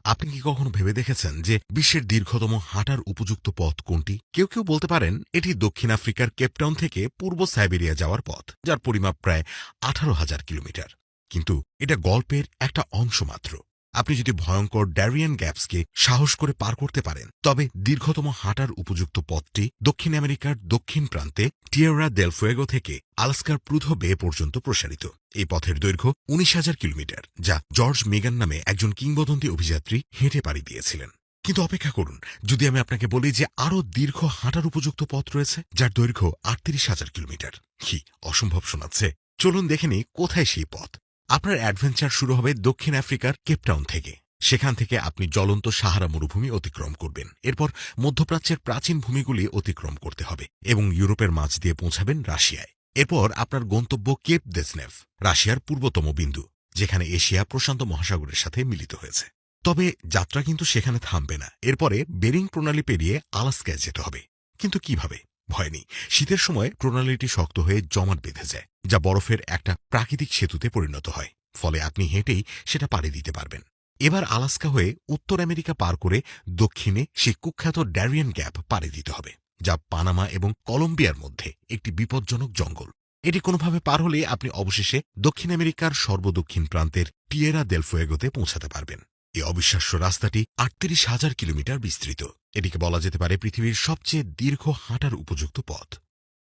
আপনি কি কখনো ভেবে দেখেছেন যে বিশ্বের দীর্ঘতম হাঁটার উপযুক্ত পথ কোনটি? কেউ কেউ বলতে পারেন এটি দক্ষিণ আফ্রিকার কেপটাউন থেকে পূর্ব সাইবেরিয়া যাওয়ার পথ, যার পরিমাপ প্রায় 18,000 কিলোমিটার। কিন্তু এটা গল্পের একটা অংশ মাত্র। আপনি যদি ভয়ঙ্কর ড্যারিয়ান গ্যাপসকে সাহস করে পার করতে পারেন, তবে দীর্ঘতম হাঁটার উপযুক্ত পথটি দক্ষিণ আমেরিকার দক্ষিণ প্রান্তে টিয়েরা দেল ফুয়েগো থেকে আলাস্কার প্রুধো বে পর্যন্ত প্রসারিত। এই পথের দৈর্ঘ্য 19,000 কিলোমিটার, যা জর্জ মেগান নামে একজন কিংবদন্তি অভিযাত্রী হেঁটে পাড়ি দিয়েছিলেন। কিন্তু অপেক্ষা করুন, যদি আমি আপনাকে বলি যে আরও দীর্ঘ হাঁটার উপযুক্ত পথ রয়েছে, যার দৈর্ঘ্য 38,000 কিলোমিটার। কি অসম্ভব শোনাচ্ছে? চলুন দেখে নিই কোথায় সেই পথ। আপনার অ্যাডভেঞ্চার শুরু হবে দক্ষিণ আফ্রিকার কেপটাউন থেকে। সেখান থেকে আপনি জ্বলন্ত সাহারা মরুভূমি অতিক্রম করবেন। এরপর মধ্যপ্রাচ্যের প্রাচীন ভূমিগুলি অতিক্রম করতে হবে এবং ইউরোপের মাঝ দিয়ে পৌঁছাবেন রাশিয়ায়। এরপর আপনার গন্তব্য কেপ দেসনেভ, রাশিয়ার পূর্বতম বিন্দু, যেখানে এশিয়া প্রশান্ত মহাসাগরের সাথে মিলিত হয়েছে। তবে যাত্রা কিন্তু সেখানে থামবে না। এরপরে বেরিং প্রণালী পেরিয়ে আলাস্কায় যেতে হবে। কিন্তু কিভাবে? ভয় নেই, শীতের সময় প্রণালীটি শক্ত হয়ে জমাট বেঁধে যায়, যা বরফের একটা প্রাকৃতিক সেতুতে পরিণত হয়। ফলে আপনি হেঁটেই সেটা পাড়ি দিতে পারবেন। এবার আলাস্কা হয়ে উত্তর আমেরিকা পার করে দক্ষিণে সেই কুখ্যাত ড্যারিয়ান গ্যাপ পাড়ি দিতে হবে, যা পানামা এবং কলম্বিয়ার মধ্যে একটি বিপজ্জনক জঙ্গল। এটি কোনোভাবে পার হলে আপনি অবশেষে দক্ষিণ আমেরিকার সর্বদক্ষিণ প্রান্তের টিয়েরা দেল ফুয়েগোতে পৌঁছাতে পারবেন। এই অবিশ্বাস্য রাস্তাটি 38,000 কিলোমিটার বিস্তৃত। এটিকে বলা যেতে পারে পৃথিবীর সবচেয়ে দীর্ঘ হাঁটার উপযুক্ত পথ।